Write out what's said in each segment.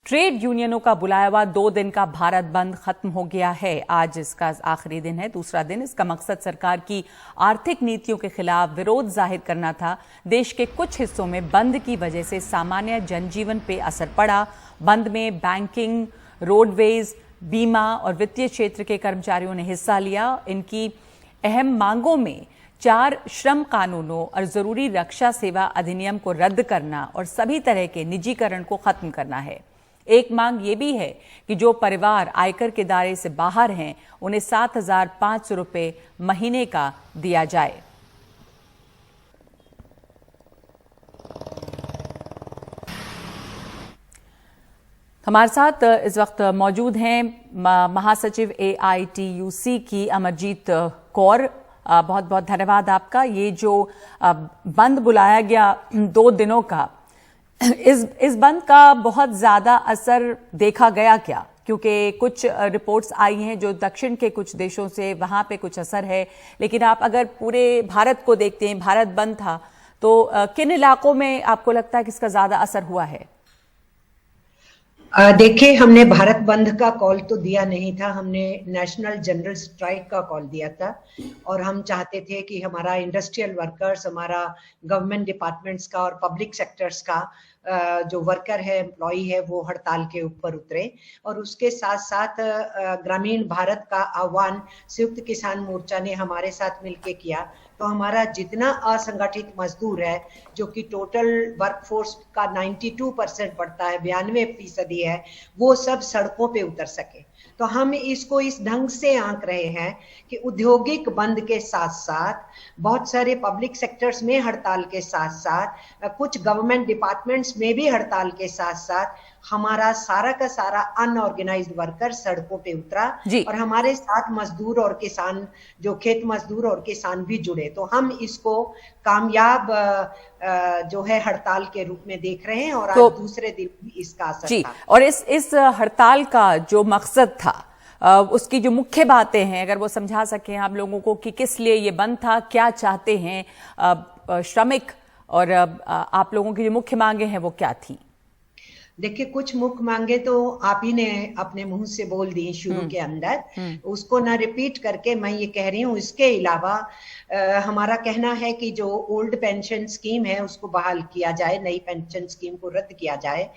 Trade यूनियनों का बुलाया हुआ 2 दिन का भारत बंद खत्म हो गया है। आज इसका आखिरी दिन है, दूसरा दिन। इसका मकसद सरकार की आर्थिक नीतियों के खिलाफ विरोध जाहिर करना था। देश के कुछ हिस्सों में बंद की वजह से सामान्य जनजीवन पे असर पड़ा। बंद में बैंकिंग, रोडवेज, बीमा और वित्तीय क्षेत्र के कर्मचारियों ने हिस्सा लिया। इनकी अहम मांगों में 4 श्रम कानूनों और जरूरी रक्षा सेवा अधिनियम को रद्द करना और सभी तरह के निजीकरण को खत्म करना है। एक मांग ये भी है कि जो परिवार आयकर के दायरे से बाहर हैं, उन्हें 7,500 रुपये महीने का दिया जाए। हमारे साथ इस वक्त मौजूद हैं महासचिव AITUC की अमरजीत कौर। बहुत बहुत धन्यवाद आपका। ये जो बंद बुलाया गया 2 दिनों का, इस बंद का बहुत ज्यादा असर देखा गया क्या? क्योंकि कुछ रिपोर्ट्स आई हैं जो दक्षिण के कुछ देशों से, वहां पे कुछ असर है, लेकिन आप अगर पूरे भारत को देखते हैं, भारत बंद था, तो किन इलाकों में आपको लगता है कि इसका ज्यादा असर हुआ है? देखिए, हमने भारत बंद का कॉल तो दिया नहीं था, हमने नेशनल जनरल स्ट्राइक का कॉल दिया था। और हम चाहते थे कि हमारा इंडस्ट्रियल वर्कर्स, हमारा गवर्नमेंट डिपार्टमेंट्स का और पब्लिक सेक्टर्स का जो वर्कर है, एम्प्लॉई है, वो हड़ताल के ऊपर उतरे। और उसके साथ साथ ग्रामीण भारत का आह्वान संयुक्त किसान मोर्चा ने हमारे साथ मिलकर किया। तो हमारा जितना असंगठित मजदूर है, जो कि टोटल वर्कफोर्स का 92% पड़ता है, 92% है, वो सब सड़कों पे उतर सके। तो हम इसको इस ढंग से आंक रहे हैं कि औद्योगिक बंद के साथ साथ बहुत सारे पब्लिक सेक्टर्स में हड़ताल के साथ साथ कुछ गवर्नमेंट डिपार्टमेंट्स में भी हड़ताल के साथ साथ हमारा सारा का सारा अनऑर्गेनाइज्ड वर्कर सड़कों पे उतरा। और हमारे साथ मजदूर और किसान, जो खेत मजदूर और किसान भी जुड़े। तो हम इसको कामयाब जो है हड़ताल के रूप में देख रहे हैं। और आज दूसरे दिन भी इसका असर था। और इस हड़ताल का जो मकसद था, उसकी जो मुख्य बातें हैं, अगर वो समझा सके हम लोगों को कि किस लिए ये बंद था, क्या चाहते हैं श्रमिक, और आप लोगों की जो मुख्य मांगे हैं वो क्या थी? देखिए, कुछ मुख्य मांगे तो आप ही ने अपने मुंह से बोल दी शुरू के अंदर, उसको ना रिपीट करके मैं ये कह रही हूँ। इसके अलावा हमारा कहना है कि जो ओल्ड पेंशन स्कीम है उसको बहाल किया जाए, नई पेंशन स्कीम को रद्द किया जाए।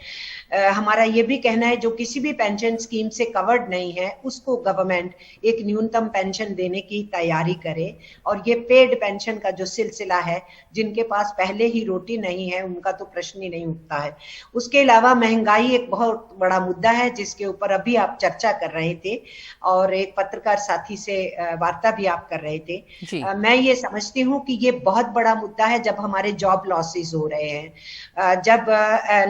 हमारा ये भी कहना है जो किसी भी पेंशन स्कीम से कवर्ड नहीं है, उसको गवर्नमेंट एक न्यूनतम पेंशन देने की तैयारी करे। और ये पेड पेंशन का जो सिलसिला है, जिनके पास पहले ही रोटी नहीं है, उनका तो प्रश्न ही नहीं उठता है। उसके अलावा महंगाई एक बहुत बड़ा मुद्दा है, जिसके ऊपर अभी आप चर्चा कर रहे थे और एक पत्रकार साथी से वार्ता भी आप कर रहे थे। मैं ये समझती हूँ कि ये बहुत बड़ा मुद्दा है जब हमारे जॉब लॉसेस हो रहे हैं, जब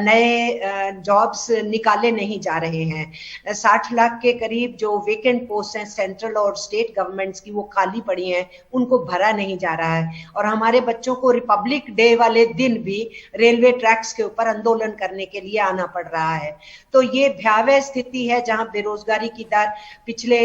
नए जॉब्स निकाले नहीं जा रहे हैं। 60 लाख के करीब जो वेकेंट पोस्ट हैं सेंट्रल और स्टेट गवर्नमेंट्स की, वो खाली पड़ी हैं, उनको भरा नहीं जा रहा है। और हमारे बच्चों को रिपब्लिक डे वाले दिन भी रेलवे ट्रैक्स के ऊपर आंदोलन करने के लिए आना पड़ रहा है। तो ये भयावह स्थिति है, जहां बेरोजगारी की दर पिछले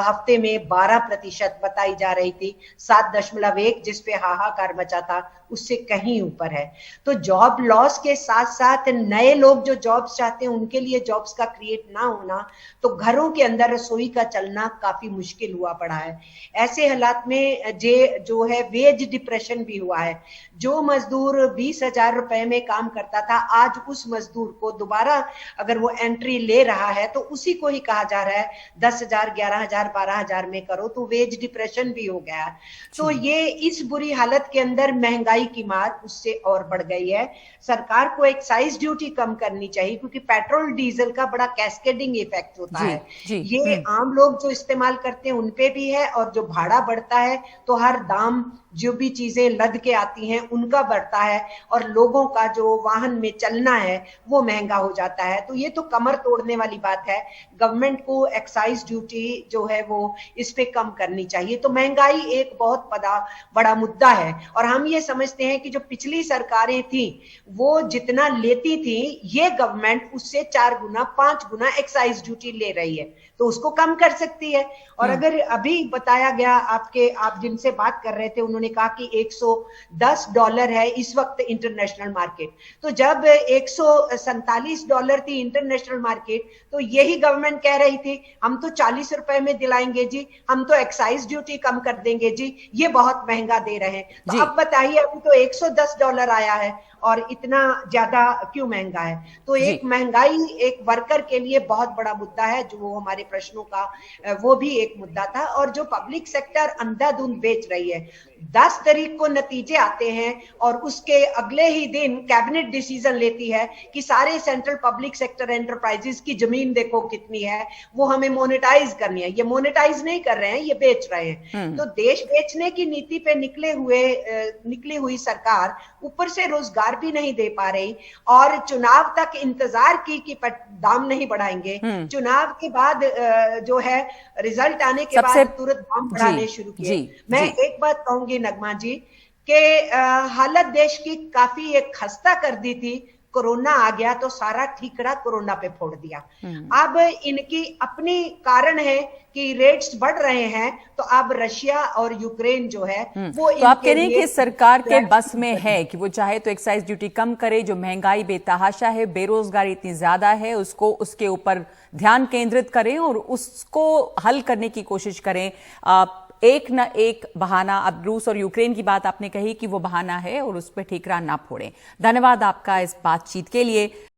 हफ्ते में 12% बताई जा रही थी, 7.1, जिसपे हाहाकार मचा था, उससे कहीं ऊपर है। तो जॉब लॉस के साथ साथ नए लोग जो जॉब्स चाहते हैं, उनके लिए जॉब्स का क्रिएट ना होना, तो घरों के अंदर रसोई का चलना काफी मुश्किल हुआ पड़ा है। ऐसे हालात में जो है वेज डिप्रेशन भी हुआ है। जो मजदूर 20,000 रुपए में काम करता था, आज उस मजदूर को दोबारा अगर वो एंट्री ले रहा है तो उसी को ही कहा जा रहा है 10,000, 11,000, 12,000 में करो, तो वेज डिप्रेशन भी हो गया। तो ये इस बुरी हालत के अंदर महंगाई की मार उससे और बढ़ गई है। सरकार को एक्साइज ड्यूटी कम करनी चाहिए, क्योंकि पेट्रोल डीजल का बड़ा कैस्केडिंग इफेक्ट होता है। ये आम लोग जो इस्तेमाल करते हैं उनपे भी है, और जो भाड़ा बढ़ता है तो हर दाम, जो भी चीजें लद के आती हैं उनका बढ़ता है, और लोगों का जो वाहन में चलना है वो महंगा हो जाता है। तो ये तो कमर तोड़ने वाली बात है। गवर्नमेंट को एक्साइज ड्यूटी जो है वो इस पे कम करनी चाहिए। तो महंगाई एक बहुत बड़ा मुद्दा है। और हम ये समझते हैं कि जो पिछली सरकारें थी वो जितना लेती थी, ये गवर्नमेंट उससे 4 गुना 5 गुना एक्साइज ड्यूटी ले रही है, तो उसको कम कर सकती है। और अगर अभी बताया गया, आप जिनसे बात कर रहे थे उन्होंने कहा कि $110 है इस वक्त इंटरनेशनल मार्केट, तो जब 147 $40 थी इंटरनेशनल मार्केट, तो यही गवर्नमेंट कह रही थी हम तो 40 रुपए में दिलाएंगे जी, हम तो एक्साइज ड्यूटी कम कर देंगे जी, ये बहुत महंगा दे रहे हैं। तो अब बताइए, अभी तो $110 आया है और इतना ज्यादा क्यों महंगा है? तो एक महंगाई एक वर्कर के लिए बहुत बड़ा मुद्दा है, जो हमारे प्रश्नों का वो भी एक मुद्दा था। और जो पब्लिक सेक्टर अंधाधुंध बेच रही है, 10 तारीख को नतीजे आते हैं और उसके अगले ही दिन कैबिनेट डिसीजन लेती है कि सारे सेंट्रल पब्लिक सेक्टर एंटरप्राइजेस की जमीन देखो कितनी है, वो हमें मोनेटाइज करनी है। ये मोनेटाइज नहीं कर रहे हैं, ये बेच रहे हैं। तो देश बेचने की नीति पे निकली हुई सरकार ऊपर से रोजगार भी नहीं दे पा रही और चुनाव तक इंतजार की कि दाम नहीं बढ़ाएंगे, चुनाव के बाद जो है रिजल्ट आने के बाद तुरंत दाम बढ़ाने शुरू किए। मैं एक बात कहूंगी नगमा जी के हालत देश की काफी एक खस्ता कर दी थी। कोरोना आ गया तो सारा ठीकरा कोरोना पे फोड़ दिया। अब इनकी अपनी कारण है कि रेट्स बढ़ रहे हैं, तो अब रशिया और यूक्रेन जो है वो तो आप कह रहे हैं कि सरकार के बस में है कि वो चाहे तो एक्साइज ड्यूटी कम करे, जो महंगाई बेतहाशा है, बेरोजगारी इतनी ज्यादा है, उसको उसके ऊपर ध्यान केंद्रित करें और उसको हल करने की कोशिश करें। एक न एक बहाना, अब रूस और यूक्रेन की बात आपने कही कि वो बहाना है और उस पर ठीकरा ना फोड़ें। धन्यवाद आपका इस बातचीत के लिए।